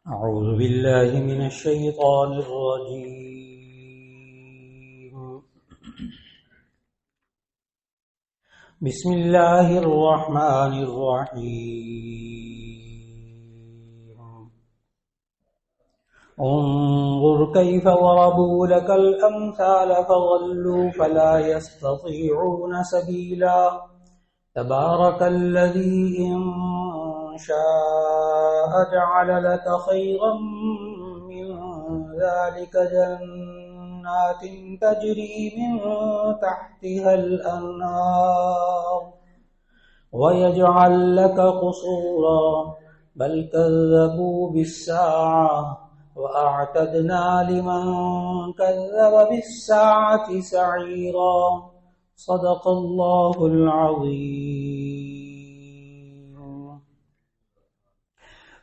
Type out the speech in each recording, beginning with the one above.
أعوذ بالله من الشيطان الرجيم. بسم الله الرحمن الرحيم. انظر كيف ضربوا لك الأمثال فضلوا فلا يستطيعون سبيلا. تبارك الذي إن شاء جعل لك خيرا من ذلك جنات تجري من تحتها الأنهار ويجعل لك قصورا بل كذبوا بالساعة وأعتدنا لمن كذب بالساعة سعيرا. صدق الله العظيم.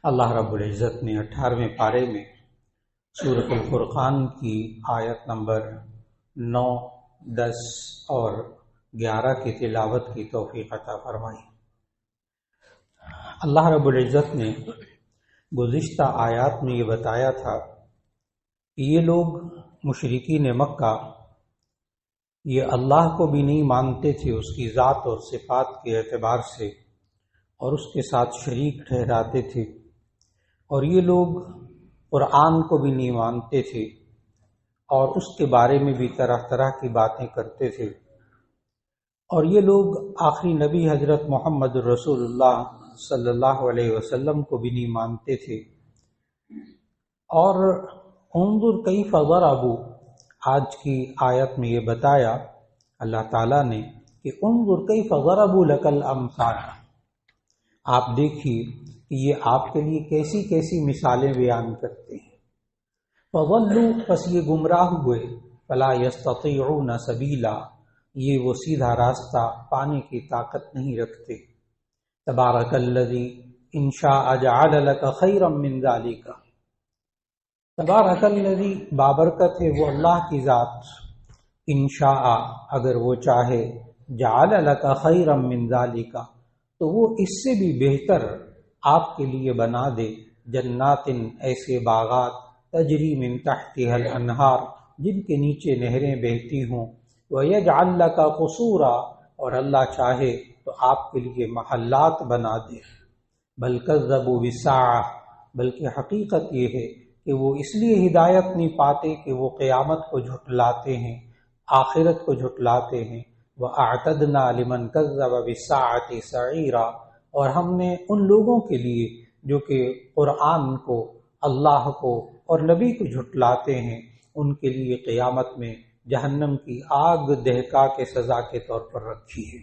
اللہ رب العزت نے 18ویں پارے میں سورۃ الفرقان کی آیت نمبر 9، 10 اور 11 کی تلاوت کی توفیق عطا فرمائی. اللہ رب العزت نے گزشتہ آیات میں یہ بتایا تھا کہ یہ لوگ مشرکین مکہ یہ اللہ کو بھی نہیں مانتے تھے اس کی ذات اور صفات کے اعتبار سے، اور اس کے ساتھ شریک ٹھہراتے تھے، اور یہ لوگ قرآن کو بھی نہیں مانتے تھے اور اس کے بارے میں بھی طرح طرح کی باتیں کرتے تھے، اور یہ لوگ آخری نبی حضرت محمد رسول اللہ صلی اللہ علیہ وسلم کو بھی نہیں مانتے تھے. اور انظر کیف ضربوا، آج کی آیت میں یہ بتایا اللہ تعالیٰ نے کہ انظر کیف ضربوا لک الامثال، آپ دیکھیے کہ یہ آپ کے لیے کیسی کیسی مثالیں بیان کرتے ہیں. فضلوا، پس یہ گمراہ ہوئے، فلا یستطیعون سبیلا، یہ وہ سیدھا راستہ پانے کی طاقت نہیں رکھتے. تبارک الذی ان شاء جعل لک خیرا من ذلک، تبارک الذی بابرکت ہے وہ اللہ کی ذات، ان شاء اگر وہ چاہے، جعل لک خیرا من ذلک تو وہ اس سے بھی بہتر آپ کے لیے بنا دے، جنات ایسے باغات، تجری من تحتها الانہار جن کے نیچے نہریں بہتی ہوں، ویجعل لک قصورا اور اللہ چاہے تو آپ کے لیے محلات بنا دے. بل کذبوا بالساعۃ، بلکہ حقیقت یہ ہے کہ وہ اس لیے ہدایت نہیں پاتے کہ وہ قیامت کو جھٹلاتے ہیں، آخرت کو جھٹلاتے ہیں. وَأَعْتَدْنَا لِمَنْ كَذَّبَ بِالسَّاعَةِ سَعِيرًا، اور ہم نے ان لوگوں کے لیے جو کہ قرآن کو، اللہ کو اور نبی کو جھٹلاتے ہیں، ان کے لیے قیامت میں جہنم کی آگ دہکا کے سزا کے طور پر رکھی ہے.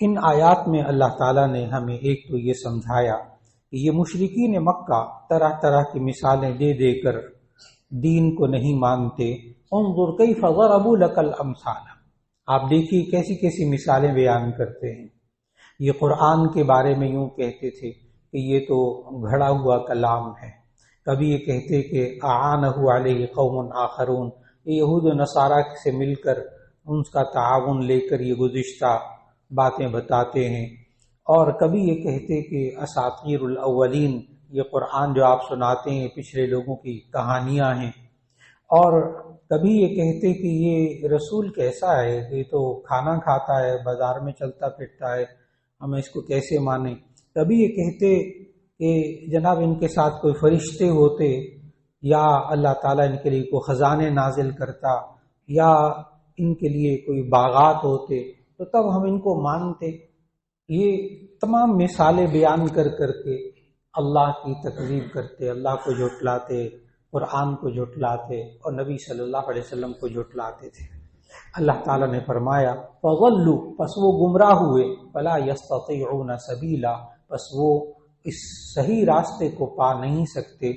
ان آیات میں اللہ تعالیٰ نے ہمیں ایک تو یہ سمجھایا کہ یہ مشرکین مکہ طرح طرح کی مثالیں دے دے کر دین کو نہیں مانتے. انظر کیف ضربوا لک الامثال، آپ دیکھیے کیسی کیسی مثالیں بیان کرتے ہیں. یہ قرآن کے بارے میں یوں کہتے تھے کہ یہ تو گھڑا ہوا کلام ہے. کبھی یہ کہتے کہ اعانہ علیہ قوم آخرون، یہ یہود و نصارہ سے مل کر ان کا تعاون لے کر یہ گزشتہ باتیں بتاتے ہیں. اور کبھی یہ کہتے کہ اساطیر الاولین، یہ قرآن جو آپ سناتے ہیں پچھلے لوگوں کی کہانیاں ہیں. اور کبھی یہ کہتے کہ یہ رسول کیسا ہے، یہ تو کھانا کھاتا ہے، بازار میں چلتا پھرتا ہے، ہم اس کو کیسے مانیں. کبھی یہ کہتے کہ جناب ان کے ساتھ کوئی فرشتے ہوتے، یا اللہ تعالیٰ ان کے لیے کوئی خزانے نازل کرتا، یا ان کے لیے کوئی باغات ہوتے تو تب ہم ان کو مانتے. یہ تمام مثالیں بیان کر کر کے اللہ کی تکذیب کرتے، اللہ کو جھٹلاتے، قرآن کو جھٹلاتے اور نبی صلی اللہ علیہ وسلم کو جھٹلاتے تھے. اللہ تعالیٰ نے فرمایا فضلوا، پس وہ گمراہ ہوئے، فلا یستطیعون سبیلا، پس وہ اس صحیح راستے کو پا نہیں سکتے.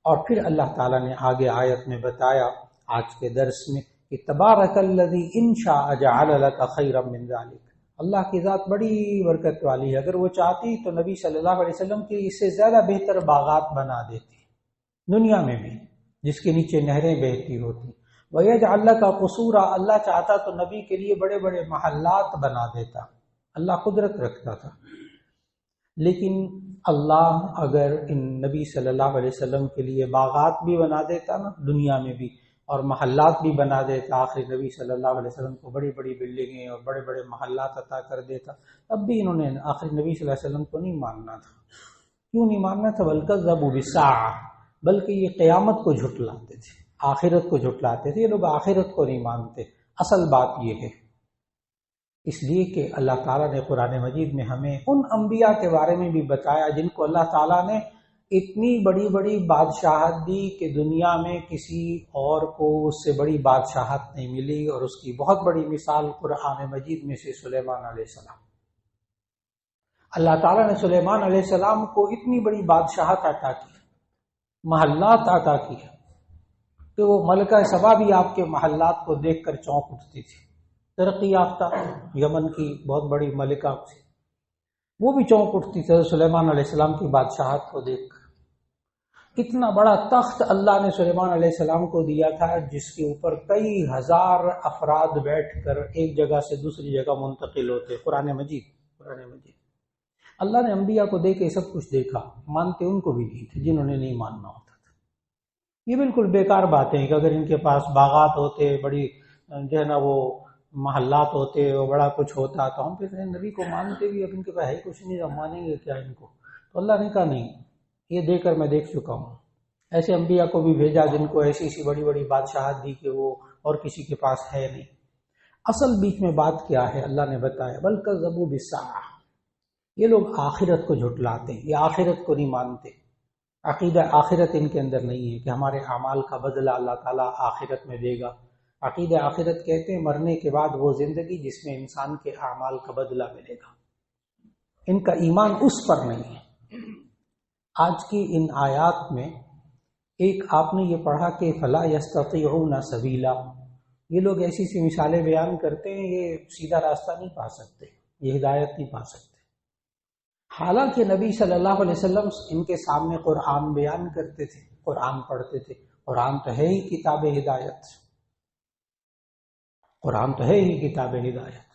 اور پھر اللہ تعالیٰ نے آگے آیت میں بتایا آج کے درس میں کہ تبارک الذی ان شاء جعل لک خیرا من ذلک، اللہ کی ذات بڑی برکت والی ہے، اگر وہ چاہتی تو نبی صلی اللہ علیہ وسلم کی اس سے زیادہ بہتر باغات بنا دیتی دنیا میں بھی، جس کے نیچے نہریں بہتی ہوتی. وَيَجْعَلْ لَكَ قُصُورًا، اللہ چاہتا تو نبی کے لیے بڑے بڑے محلات بنا دیتا، اللہ قدرت رکھتا تھا. لیکن اللہ اگر ان نبی صلی اللہ علیہ وسلم کے لیے باغات بھی بنا دیتا نا دنیا میں بھی، اور محلات بھی بنا دیتا، آخری نبی صلی اللہ علیہ وسلم کو بڑی بڑی بلڈنگیں اور بڑے بڑے محلات عطا کر دیتا، تب بھی انہوں نے آخری نبی صلی اللہ علیہ وسلم کو نہیں ماننا تھا۔ کیوں نہیں ماننا تھا؟ وَالْكَذَّبُوا بِالسَّاعَةِ، بلکہ یہ قیامت کو جھٹلاتے تھے، آخرت کو جھٹلاتے تھے۔ یہ لوگ آخرت کو نہیں مانتے۔ اصل بات یہ ہے اس لیے کہ اللہ تعالیٰ نے قرآن مجید میں ہمیں ان انبیاء کے بارے میں بھی بتایا جن کو اللہ تعالیٰ نے اتنی بڑی بڑی بادشاہت دی کہ دنیا میں کسی اور کو اس سے بڑی بادشاہت نہیں ملی، اور اس کی بہت بڑی مثال قرآن مجید میں سے سلیمان علیہ السلام۔ اللہ تعالیٰ نے سلیمان علیہ السلام کو اتنی بڑی بادشاہت عطا کی، محلات عطا کی کہ وہ ملکہ سبا بھی آپ کے محلات کو دیکھ کر چونک اٹھتی تھی۔ ترقی یافتہ یمن کی بہت بڑی ملکہ تھی، وہ بھی چونک اٹھتی تھی سلیمان علیہ السلام کی بادشاہت کو دیکھ کر۔ کتنا بڑا تخت اللہ نے سلیمان علیہ السلام کو دیا تھا، جس کے اوپر کئی ہزار افراد بیٹھ کر ایک جگہ سے دوسری جگہ منتقل ہوتے۔ قرآن مجید اللہ نے انبیاء کو دے کے سب کچھ دیکھا، مانتے ان کو بھی نہیں تھے جنہوں نے نہیں ماننا ہوتا تھا۔ یہ بالکل بیکار باتیں ہیں کہ اگر ان کے پاس باغات ہوتے، بڑی جو ہے نا وہ محلات ہوتے، وہ بڑا کچھ ہوتا، تو ہم پھر نبی کو مانتے بھی، اب ان کے پاس ہے کچھ نہیں، ہم مانیں گے کیا ان کو؟ تو اللہ نے کہا نہیں، یہ دے کر میں دیکھ چکا ہوں۔ ایسے انبیاء کو بھی بھیجا جن کو ایسی سی بڑی بڑی بادشاہت دی کہ وہ اور کسی کے پاس ہے نہیں۔ اصل بیچ میں بات کیا ہے اللہ نے بتایا، بل کذبوا بالساعۃ، یہ لوگ آخرت کو جھٹلاتے ہیں، یہ آخرت کو نہیں مانتے۔ عقیدہ آخرت ان کے اندر نہیں ہے کہ ہمارے اعمال کا بدلہ اللہ تعالیٰ آخرت میں دے گا۔ عقیدہ آخرت کہتے ہیں مرنے کے بعد وہ زندگی جس میں انسان کے اعمال کا بدلہ ملے گا۔ ان کا ایمان اس پر نہیں ہے۔ آج کی ان آیات میں ایک آپ نے یہ پڑھا کہ فلا یستطیعون سبیلا، یہ لوگ ایسی سی مثالیں بیان کرتے ہیں، یہ سیدھا راستہ نہیں پا سکتے، یہ ہدایت نہیں پا سکتے۔ حالانکہ نبی صلی اللہ علیہ وسلم ان کے سامنے قرآن بیان کرتے تھے، قرآن پڑھتے تھے۔ قرآن تو ہے ہی کتاب ہدایت، قرآن تو ہے ہی کتاب ہدایت۔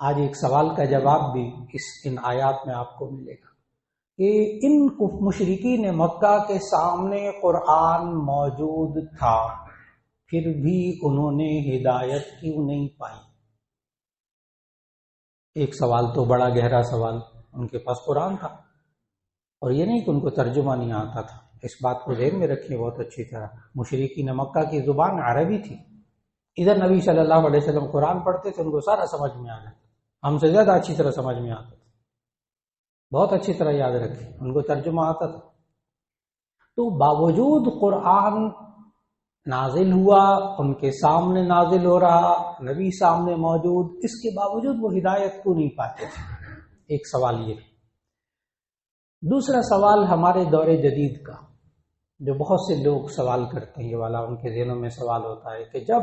آج ایک سوال کا جواب بھی ان آیات میں آپ کو ملے گا کہ ان مشرکین مکہ کے سامنے قرآن موجود تھا، پھر بھی انہوں نے ہدایت کیوں نہیں پائی؟ ایک سوال تو بڑا گہرا سوال، ان کے پاس قرآن تھا، اور یہ نہیں کہ ان کو ترجمہ نہیں آتا تھا۔ اس بات کو ذہن میں رکھیں بہت اچھی طرح، مشرکین مکہ کی زبان عربی تھی، ادھر نبی صلی اللہ علیہ وسلم قرآن پڑھتے تھے، ان کو سارا سمجھ میں آ جاتا، ہم سے زیادہ اچھی طرح سمجھ میں آتا تھا، بہت اچھی طرح یاد رکھیں، ان کو ترجمہ آتا تھا۔ تو باوجود قرآن نازل ہوا، ان کے سامنے نازل ہو رہا، نبی سامنے موجود، اس کے باوجود وہ ہدایت کو نہیں پاتے تھے۔ ایک سوال یہ ہے۔ دوسرا سوال ہمارے دور جدید کا، جو بہت سے لوگ سوال کرتے ہیں، یہ والا ان کے ذہنوں میں سوال ہوتا ہے کہ جب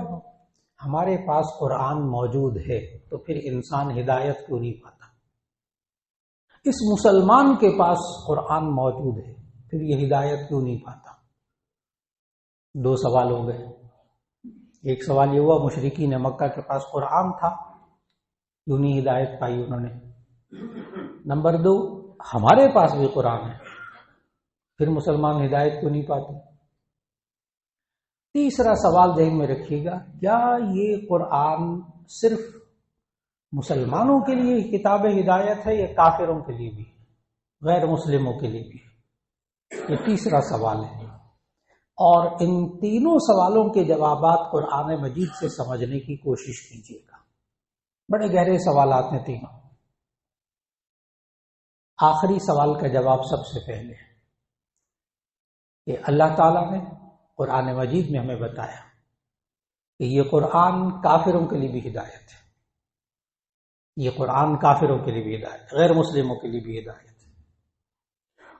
ہمارے پاس قرآن موجود ہے تو پھر انسان ہدایت کیوں نہیں پاتا؟ اس مسلمان کے پاس قرآن موجود ہے، پھر یہ ہدایت کیوں نہیں پاتا؟ دو سوال ہو گئے۔ ایک سوال یہ ہوا مشرکین مکہ کے پاس قرآن تھا، کیوں نہیں ہدایت پائی انہوں نے؟ نمبر دو، ہمارے پاس بھی قرآن ہے، پھر مسلمان ہدایت کیوں نہیں پاتے؟ تیسرا سوال ذہن میں رکھیے گا، کیا یہ قرآن صرف مسلمانوں کے لیے کتاب ہدایت ہے یا کافروں کے لیے بھی، غیر مسلموں کے لیے بھی؟ یہ تیسرا سوال ہے، اور ان تینوں سوالوں کے جوابات قرآن مجید سے سمجھنے کی کوشش کیجیے گا۔ بڑے گہرے سوالات ہیں تینوں۔ آخری سوال کا جواب سب سے پہلے ہے کہ اللہ تعالیٰ نے قرآن مجید میں ہمیں بتایا کہ یہ قرآن کافروں کے لیے بھی ہدایت ہے، یہ قرآن کافروں کے لیے بھی ہدایت، غیر مسلموں کے لیے بھی ہدایت ہے۔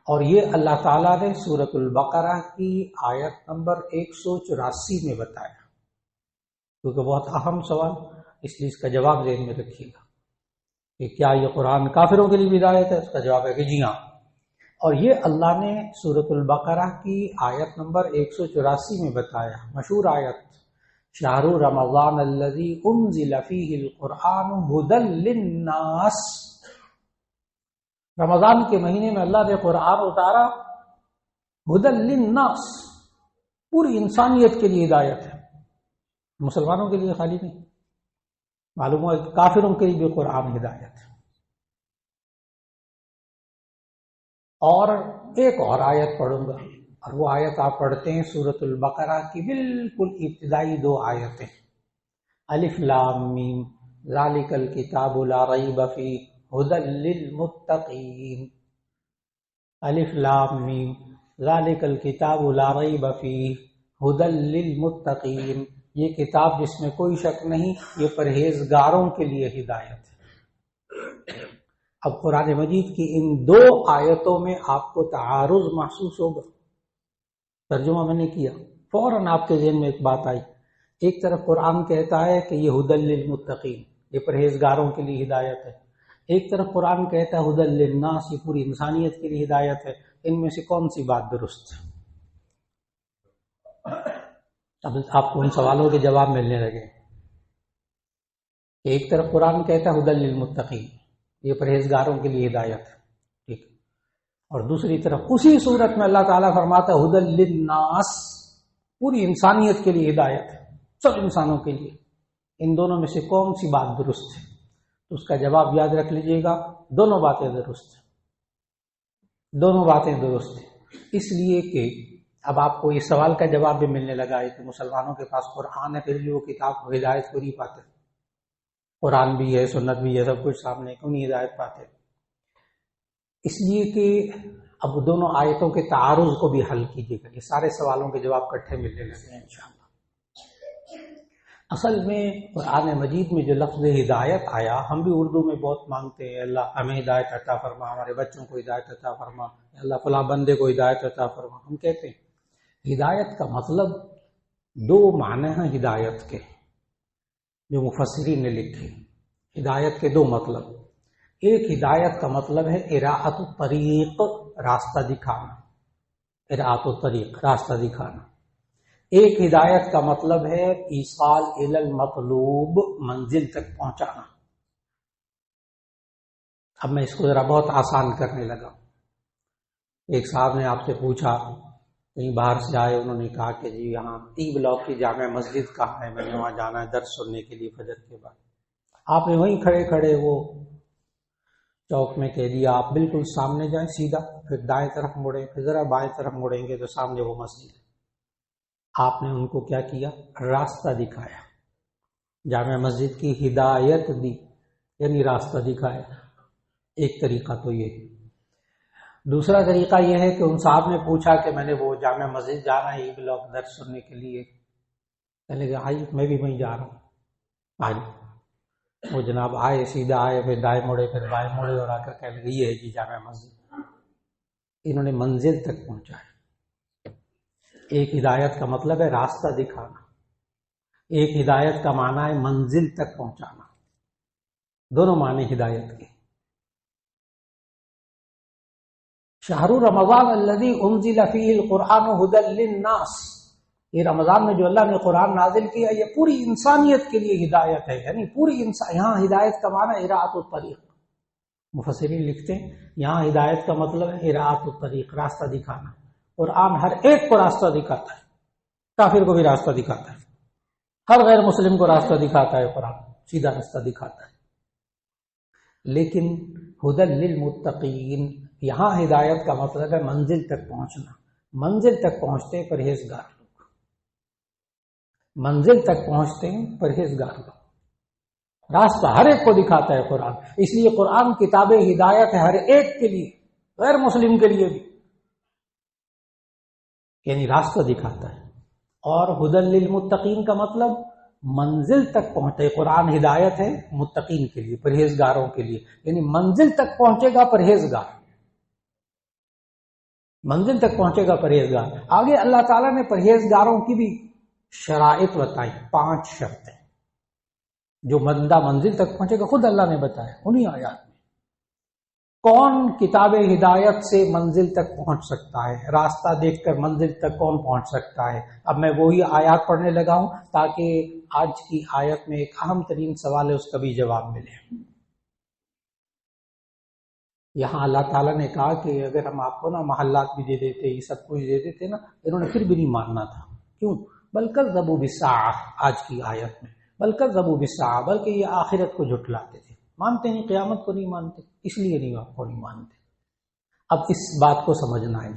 اور یہ اللہ تعالیٰ نے سورۃ البقرہ کی آیت نمبر 184 میں بتایا، کیونکہ بہت اہم سوال، اس لیے اس کا جواب ذہن میں رکھیے گا کہ کیا یہ قرآن کافروں کے لیے بھی ہدایت ہے؟ اس کا جواب ہے کہ جی ہاں۔ اور یہ اللہ نے سورۃ البقرہ کی آیت نمبر 184 میں بتایا، مشہور آیت، شہر رمضان الذی انزل فیہ القرآن ھدی للناس، رمضان کے مہینے میں اللہ نے قرآن اتارا، ہدی للناس، پوری انسانیت کے لیے ہدایت ہے، مسلمانوں کے لیے خالی نہیں، معلوم ہوا کہ کافروں کے لیے بھی قرآن ہدایت ہے۔ اور ایک اور آیت پڑھوں گا، اور وہ آیت آپ پڑھتے ہیں سورۃ البقرہ کی بالکل ابتدائی 2 آیتیں، الف لام میم ذالک الکتاب لا ریب فیہ ھدی للمتقین، الف لام میم ذالک الکتاب لا ریب فیہ ھدی للمتقین، یہ کتاب جس میں کوئی شک نہیں، یہ پرہیزگاروں کے لیے ہدایت ہے۔ اب قرآن مجید کی ان 2 آیتوں میں آپ کو تعارض محسوس ہوگا، ترجمہ میں نے کیا، فوراً آپ کے ذہن میں ایک بات آئی، ایک طرف قرآن کہتا ہے کہ یہ ھدی للمتقین، یہ پرہیزگاروں کے لیے ہدایت ہے، ایک طرف قرآن کہتا ہے ھدی للناس، یہ پوری انسانیت کے لیے ہدایت ہے، ان میں سے کون سی بات درست ہے؟ اب آپ کو ان سوالوں کے جواب ملنے لگے، ایک طرف قرآن کہتا ہے ھدی للمتقین، یہ پرہیزگاروں کے لیے ہدایت ہے، ٹھیک، اور دوسری طرف اسی صورت میں اللہ تعالیٰ فرماتا ہے ھدی للناس، پوری انسانیت کے لیے ہدایت ہے، سب انسانوں کے لیے، ان دونوں میں سے کون سی بات درست ہے؟ تو اس کا جواب یاد رکھ لیجئے گا، دونوں باتیں درست ہیں، دونوں باتیں درست ہیں، اس لیے کہ اب آپ کو اس سوال کا جواب بھی ملنے لگا ہے کہ مسلمانوں کے پاس قرآن ہے پھر بھی وہ کتاب کو ہدایت کو نہیں پاتے، قرآن بھی ہے، سنت بھی ہے، سب کچھ سامنے، کیوں نہیں ہدایت پاتے؟ اس لیے کہ اب دونوں آیتوں کے تعارض کو بھی حل کیجیے گا، یہ سارے سوالوں کے جواب اکٹھے ملنے لگے ہیں انشاءاللہ۔ اصل میں قرآن مجید میں جو لفظ ہدایت آیا، ہم بھی اردو میں بہت مانگتے ہیں، اللہ ہمیں ہدایت عطا فرما، ہمارے بچوں کو ہدایت عطا فرما، اللہ فلاں بندے کو ہدایت عطا فرما، ہم کہتے ہیں۔ ہدایت کا مطلب 2 معنی ہیں ہدایت کے جو مفسرین نے لکھے، ہدایت کے 2 مطلب، ایک ہدایت کا مطلب ہے اراءۃ الطریق، راستہ دکھانا، اراءۃ الطریق، راستہ دکھانا، ایک ہدایت کا مطلب ہے ایصال الی المطلوب، منزل تک پہنچانا۔ اب میں اس کو ذرا بہت آسان کرنے لگا، ایک صاحب نے آپ سے پوچھا، کہیں باہر سے آئے، انہوں نے کہا کہ جی یہاں ٹی بلاک کی جامع مسجد کہاں ہے، میں نے وہاں جانا ہے درس سننے کے لیے فجر کے بعد۔ آپ نے وہیں کھڑے کھڑے وہ چوک میں کہہ دیا آپ بالکل سامنے جائیں سیدھا، پھر دائیں طرف مڑیں، پھر ذرا بائیں طرف مڑیں گے تو سامنے وہ مسجد ہے۔ آپ نے ان کو کیا کیا؟ راستہ دکھایا، جامع مسجد کی ہدایت دی، یعنی راستہ دکھایا۔ ایک طریقہ تو یہ، دوسرا طریقہ یہ ہے کہ ان صاحب نے پوچھا کہ میں نے وہ جامع مسجد جانا ہے ای بلاک درس سننے کے لیے، کہنے لگے آئیے میں بھی وہیں جا رہا ہوں، آئیے۔ وہ جناب آئے، سیدھا آئے، پھر دائیں مڑے، پھر بائیں مڑے، اور آ کر کہنے لگے یہ ہے جی جامع مسجد۔ انہوں نے منزل تک پہنچایا۔ ایک ہدایت کا مطلب ہے راستہ دکھانا، ایک ہدایت کا معنی ہے منزل تک پہنچانا، دونوں معنی ہدایت کے۔ شہر رمضان الذی انزل فیہ القرآن ھدی للناس، یہ رمضان میں جو اللہ نے قرآن نازل کیا یہ پوری انسانیت کے لیے ہدایت ہے، یعنی پوری یہاں ہدایت کا معنی اراءۃ الطریق، مفسرین لکھتے ہیں یہاں ہدایت کا مطلب ہے اراءۃ الطریق، راستہ دکھانا۔ قرآن ہر ایک کو راستہ دکھاتا ہے، کافر کو بھی راستہ دکھاتا ہے، ہر غیر مسلم کو راستہ دکھاتا ہے، قرآن سیدھا راستہ دکھاتا ہے۔ لیکن ھدی للمتقین، یہاں ہدایت کا مطلب ہے منزل تک پہنچنا، منزل تک پہنچتے ہیں پرہیزگار لوگ، منزل تک پہنچتے ہیں پرہیزگار لوگ، راستہ ہر ایک کو دکھاتا ہے قرآن، اس لیے قرآن کتاب ہدایت ہے ہر ایک کے لیے، غیر مسلم کے لیے بھی، یعنی راستہ دکھاتا ہے۔ اور ھدی للمتقین کا مطلب منزل تک پہنچے، قرآن ہدایت ہے متقین کے لیے، پرہیزگاروں کے لیے، یعنی منزل تک پہنچے گا پرہیزگار، منزل تک پہنچے گا پرہیزگار۔ آگے اللہ تعالیٰ نے پرہیزگاروں کی بھی شرائط بتائی، 5 شرطیں، جو بندہ منزل تک پہنچے گا، خود اللہ نے بتایا انہی آیات میں۔ کون کتاب ہدایت سے منزل تک پہنچ سکتا ہے؟ راستہ دیکھ کر منزل تک کون پہنچ سکتا ہے؟ اب میں وہی آیات پڑھنے لگا ہوں تاکہ آج کی آیت میں ایک اہم ترین سوال ہے، اس کا بھی جواب ملے۔ یہاں اللہ تعالیٰ نے کہا کہ اگر ہم آپ کو نا محلات بھی دے دیتے، یہ سب کچھ دے دیتے نا، انہوں نے پھر بھی نہیں ماننا تھا. کیوں؟ بلکہ ذبوا بالساعۃ، آج کی آیت میں بلکہ ذبوا بالساعۃ، بلکہ یہ آخرت کو جھٹلاتے تھے، مانتے نہیں، قیامت کو نہیں مانتے، اس لیے نہیں آپ کو نہیں مانتے. اب اس بات کو سمجھنا ہے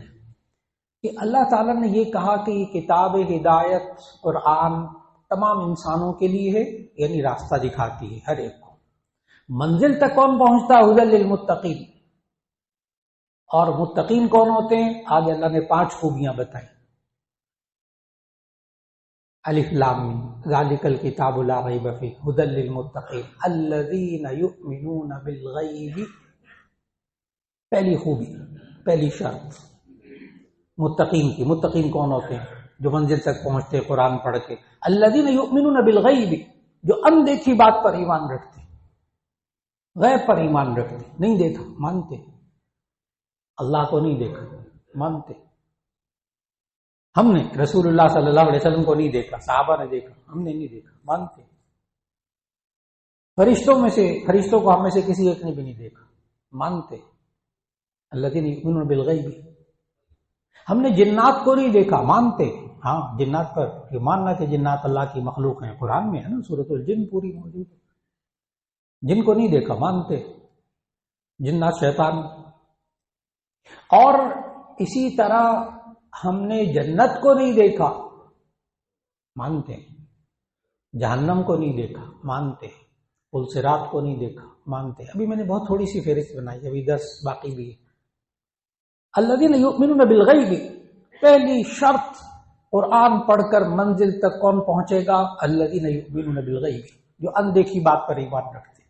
کہ اللہ تعالیٰ نے یہ کہا کہ یہ کتاب ہدایت قرآن تمام انسانوں کے لیے ہے، یعنی راستہ دکھاتی ہے ہر ایک کو. منزل تک کون پہنچتا ہے؟ ھدی للمتقین. اور متقین کون ہوتے ہیں؟ آج اللہ نے 5 خوبیاں بتائی. الف لام میم ذالک الکتاب لا ریب فیہ ھدی للمتقین الذین یؤمنون بالغیب. پہلی خوبی، پہلی شرط متقین کی. متقین کون ہوتے ہیں؟ جو منزل تک پہنچتے قرآن پڑھ کے. الذین یؤمنون بالغیب، جو اندیکھی بات پر ایمان رکھتے، غیب پر ایمان رکھتے، نہیں دیکھا مانتے، اللہ کو نہیں دیکھا مانتے. ہم نے رسول اللہ صلی اللہ علیہ وسلم کو نہیں دیکھا، صحابہ نے دیکھا، ہم نے نہیں دیکھا مانتے. فرشتوں کو ہم میں سے کسی ایک نے بھی نہیں دیکھا مانتے. الذین یؤمنون بالغیب. ہم نے جنات کو نہیں دیکھا مانتے. ہاں جنات پر یہ ماننا کہ جنات اللہ کی مخلوق ہیں، قرآن میں ہے نا، سورۃ الجن پوری موجود ہے. جن کو نہیں دیکھا مانتے، جنات شیطان. اور اسی طرح ہم نے جنت کو نہیں دیکھا مانتے، جہنم کو نہیں دیکھا مانتے، پل صراط کو نہیں دیکھا مانتے. ابھی میں نے بہت تھوڑی سی فہرست بنائی، ابھی 10 باقی بھی ہے. الذین یؤمنون بالغیب، پہلی شرط قرآن پڑھ کر منزل تک کون پہنچے گا؟ الذین یؤمنون بالغیب، جو اندیکھی بات پر ایمان رکھتے.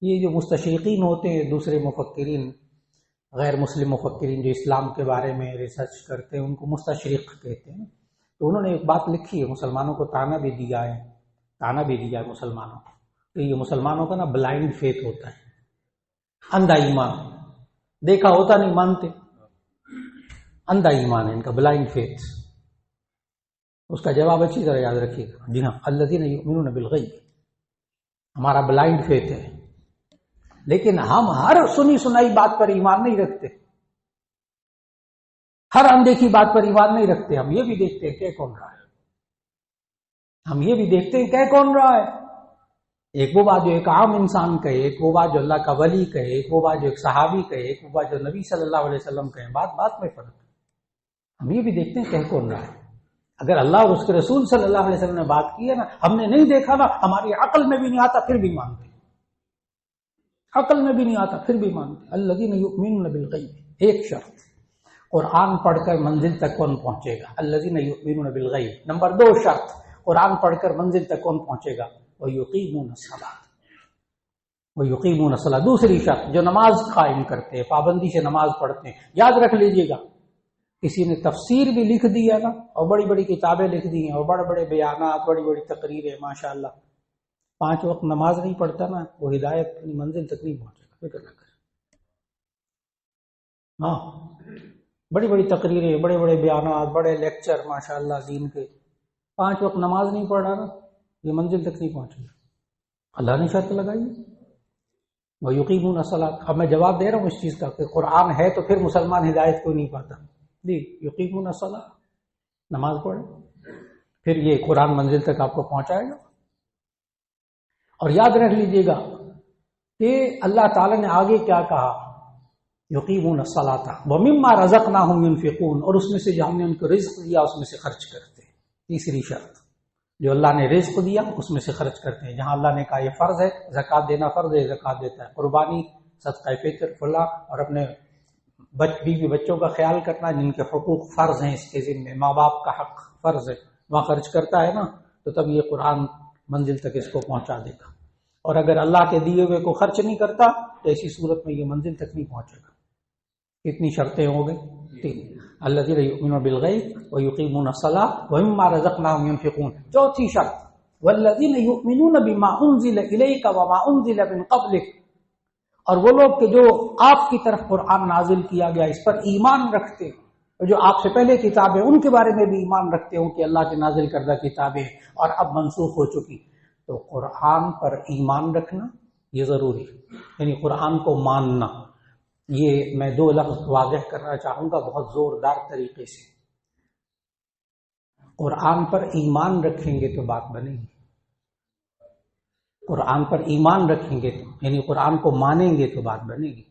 یہ جو مستشرقین ہوتے ہیں، دوسرے مفکرین، غیر مسلم مفکرین جو اسلام کے بارے میں ریسرچ کرتے ہیں، ان کو مستشرق کہتے ہیں. تو انہوں نے ایک بات لکھی ہے، مسلمانوں کو تانا بھی دیا ہے مسلمانوں کو کہ یہ مسلمانوں کا نا بلائنڈ فیتھ ہوتا ہے، اندھا ایمان، دیکھا ہوتا نہیں مانتے، اندھا ایمان ہے ان کا، بلائنڈ فیتھ. اس کا جواب اچھی طرح یاد رکھیے گا. جی ہاں، الذین یؤمنون بالغیب ہمارا بلائنڈ فیتھ ہے، لیکن ہم ہر سنی سنائی بات پر ایمان نہیں رکھتے، ہر اندیکھی بات پر ایمان نہیں رکھتے. ہم یہ بھی دیکھتے ہیں کہ کون رہا ہے، ہم یہ بھی دیکھتے ہیں کہ کون رہا ہے. ایک وہ بات جو ایک عام انسان کہے، ایک وہ بات جو اللہ کا ولی کہے، ایک وہ بات جو ایک صحابی کہے، ایک وہ بات جو نبی صلی اللہ علیہ وسلم کہے، بات میں فرق ہے. ہم یہ بھی دیکھتے ہیں کہ کون رہا ہے. اگر اللہ اور اس کے رسول صلی اللہ علیہ وسلم نے بات کی ہے نا، ہم نے نہیں دیکھا نا، ہماری عقل میں بھی نہیں آتا پھر بھی مانتے، عقل میں بھی نہیں آتا پھر بھی مانتے. الذین یؤمنون بالغیب. ایک شرط قرآن پڑھ کر منزل تک کون پہنچے گا؟ الذین یؤمنون بالغیب. نمبر 2 شرط قرآن پڑھ کر منزل تک کون پہنچے گا؟ وَيُقِيمُونَ الصَّلَاةَ. وَيُقِيمُونَ الصَّلَاةَ. دوسری شرط جو نماز قائم کرتے ہیں، پابندی سے نماز پڑھتے ہیں. یاد رکھ لیجئے گا، کسی نے تفسیر بھی لکھ دی ہے نا، اور بڑی بڑی کتابیں لکھ دی ہیں، اور بڑے بڑے بیانات، بڑی بڑی تقریریں، ماشاءاللہ. 5 وقت نماز نہیں پڑھتا نا، وہ ہدایت اپنی منزل تک نہیں پہنچے گا. فکر نہ کرے. ہاں بڑی بڑی تقریریں، بڑے بڑے بیانات، بڑے لیکچر ماشاءاللہ دین کے، 5 وقت نماز نہیں پڑھ رہا نا، یہ منزل تک نہیں پہنچے گا. اللہ نے شرط لگائی ہے وَيُقِيمُونَ الصَّلَاةَ. اب میں جواب دے رہا ہوں اس چیز کا کہ قرآن ہے تو پھر مسلمان ہدایت کو نہیں پاتا. جی یقیمون الصلاۃ، نماز پڑھے، پھر یہ قرآن منزل تک آپ کو پہنچائے گا. اور یاد رکھ لیجئے گا کہ اللہ تعالیٰ نے آگے کیا کہا؟ یقیمون الصلاۃ ومما رزقناہم ينفقون. اور اس میں سے جو ہم نے ان کو رزق دیا اس میں سے خرچ کرتے ہیں. تیسری شرط، جو اللہ نے رزق دیا اس میں سے خرچ کرتے ہیں. جہاں اللہ نے کہا یہ فرض ہے، زکوٰۃ دینا فرض ہے، زکوٰۃ دیتا ہے. قربانی، صدقہ فطر، فلاں، اور اپنے بیوی بچوں کا خیال کرنا جن کے حقوق فرض ہیں اس کے ذمہ، ماں باپ کا حق فرض ہے، وہاں خرچ کرتا ہے نا، تو تب یہ قرآن منزل تک اس کو پہنچا دے گا. اور اگر اللہ کے دیے ہوئے کو خرچ نہیں کرتا تو ایسی صورت میں یہ منزل تک نہیں پہنچے گا. کتنی شرطیں ہو گئی؟ 3. الذین یؤمنون بالغیب ویقیمون الصلاۃ ومما رزقناہم ینفقون. چوتھی شرط والذین یؤمنون بما انزل الیک وما انزل من قبلک. اور وہ لوگ کہ جو آپ کی طرف قرآن نازل کیا گیا اس پر ایمان رکھتے ہیں، اور جو آپ سے پہلے کتابیں ان کے بارے میں بھی ایمان رکھتے ہوں کہ اللہ کے نازل کردہ کتابیں اور اب منسوخ ہو چکی. تو قرآن پر ایمان رکھنا یہ ضروری ہے، یعنی قرآن کو ماننا. یہ میں دو لفظ واضح کرنا چاہوں گا بہت زوردار طریقے سے۔ قرآن پر ایمان رکھیں گے تو بات بنے گی، قرآن پر ایمان رکھیں گے تو یعنی قرآن کو مانیں گے تو بات بنے گی۔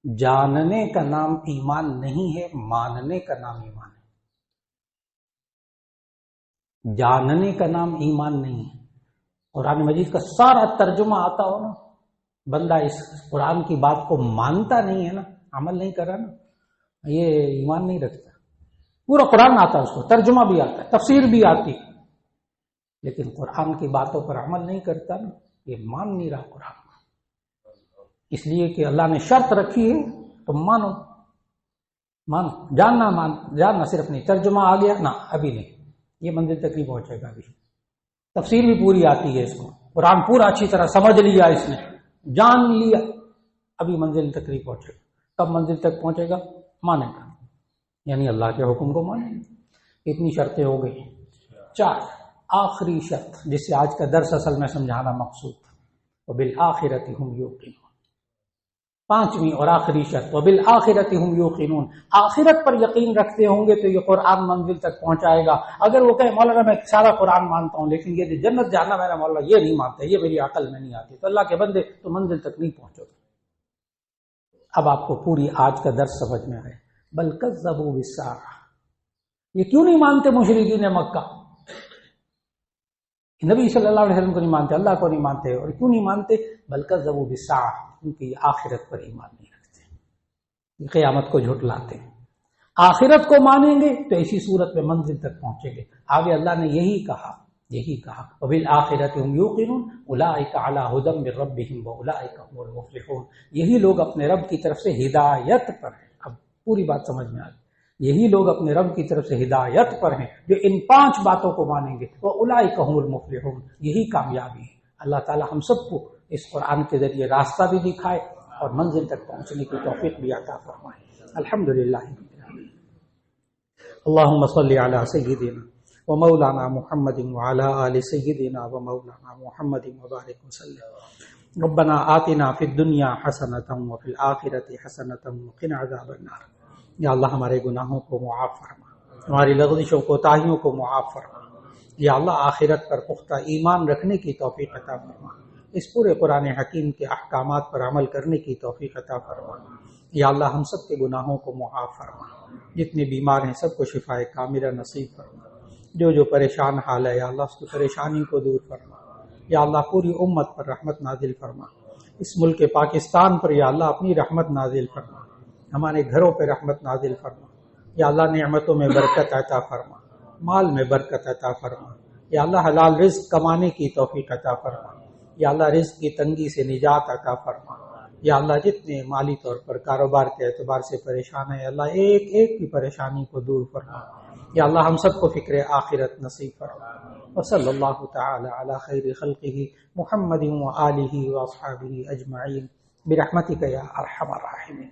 جاننے کا نام ایمان نہیں ہے، ماننے کا نام ایمان ہے۔ جاننے کا نام ایمان نہیں ہے۔ قرآن مجید کا سارا ترجمہ آتا ہو نا، بندہ اس قرآن کی بات کو مانتا نہیں ہے نا، عمل نہیں کر رہا نا، یہ ایمان نہیں رکھتا۔ پورا قرآن آتا ہے، اس کو ترجمہ بھی آتا ہے، تفسیر بھی آتی ہے، لیکن قرآن کی باتوں پر عمل نہیں کرتا نا، یہ مان نہیں رہا قرآن کو۔ اس لیے کہ اللہ نے شرط رکھی ہے تو مانو، جاننا صرف نہیں، ترجمہ آ گیا نا ابھی نہیں، یہ منزل تک نہیں پہنچے گا۔ ابھی تفسیر بھی پوری آتی ہے اس کو، قرآن پورا اچھی طرح سمجھ لیا، اس نے جان لیا، ابھی منزل تک نہیں پہنچے گا۔ کب منزل تک پہنچے گا؟ مانے گا، یعنی اللہ کے حکم کو مانے گا۔ اتنی شرطیں ہو گئی، 4۔ آخری شرط جس سے آج کا درس اصل میں سمجھانا مقصود تھا، وبالآخرۃ ہم یوقنون۔ 5ویں اور آخری شرط، وبالآخرۃ ہم یوقنون، آخرت پر یقین رکھتے ہوں گے تو یہ قرآن منزل تک پہنچائے گا۔ اگر وہ کہے مولانا میں سارا قرآن مانتا ہوں لیکن یہ جنت جانا میرا مولانا یہ نہیں مانتا، یہ میری عقل میں نہیں آتی، تو اللہ کے بندے تو منزل تک نہیں پہنچو گے۔ اب آپ کو پوری آج کا درس سمجھ میں آئے۔ بل کذبوا بالساعۃ، یہ کیوں نہیں مانتے مشرکین مکہ؟ نبی صلی اللہ علیہ وسلم کو نہیں مانتے، اللہ کو نہیں مانتے، اور کیوں نہیں مانتے؟ بل کذبوا بالساعۃ، کیونکہ یہ آخرت پر ایمان نہیں رکھتے، یہ قیامت کو جھٹلاتے ہیں۔ آخرت کو مانیں گے تو اسی صورت میں منزل تک پہنچیں گے۔ آگے اللہ نے یہی کہا وبالآخرۃ ہم یوقنون اولئک علی ھدی من ربہم واولئک هم المفلحون، یہی لوگ اپنے رب کی طرف سے ہدایت پر ہیں۔ اب پوری بات سمجھ میں آ گئی، یہی لوگ اپنے رب کی طرف سے ہدایت پر ہیں جو ان 5 باتوں کو مانیں گے، واولئک هم المفلحون، یہی کامیابی ہے۔ اللہ تعالی ہم سب کو اس قرآن کے ذریعے راستہ بھی دکھائے اور منزل تک پہنچنے کی توفیق بھی عطا فرمائے۔ الحمدللہ۔ اللهم صل على سيدنا ومولانا محمد وعلى آل سيدنا ومولانا محمد وبارك وسلم۔ ربنا آتنا في الدنيا حسنة وفي الآخرة حسنة وقنا عذاب النار۔ یا اللہ ہمارے گناہوں کو معاف فرما، ہماری لغزشوں کوتاہیوں کو معاف فرما۔ یا اللہ آخرت پر پختہ ایمان رکھنے کی توفیق عطا فرما، اس پورے قرآن حکیم کے احکامات پر عمل کرنے کی توفیق عطا فرما۔ یا اللہ ہم سب کے گناہوں کو معاف فرما، جتنے بیمار ہیں سب کو شفاء کاملہ نصیب فرما، جو پریشان حال ہے یا اللہ اس کی پریشانی کو دور فرما۔ یا اللہ پوری امت پر رحمت نازل فرما، اس ملک پاکستان پر یا اللہ اپنی رحمت نازل فرما، ہمارے گھروں پہ رحمت نازل فرما۔ یا اللہ نعمتوں میں برکت عطا فرما، مال میں برکت عطا فرما۔ یا اللہ حلال رزق کمانے کی توفیق عطا فرما۔ یا اللہ رزق کی تنگی سے نجات عطا فرما۔ یا اللہ جتنے مالی طور پر کاروبار کے اعتبار سے پریشان ہیں اللہ ایک ایک کی پریشانی کو دور فرما۔ یا اللہ ہم سب کو فکر آخرت نصیب فرما۔ وصلی اللہ تعالی علی خیر خلقہ محمد وآلہ واصحابہ اجمعین برحمتک یا ارحم الراحمین۔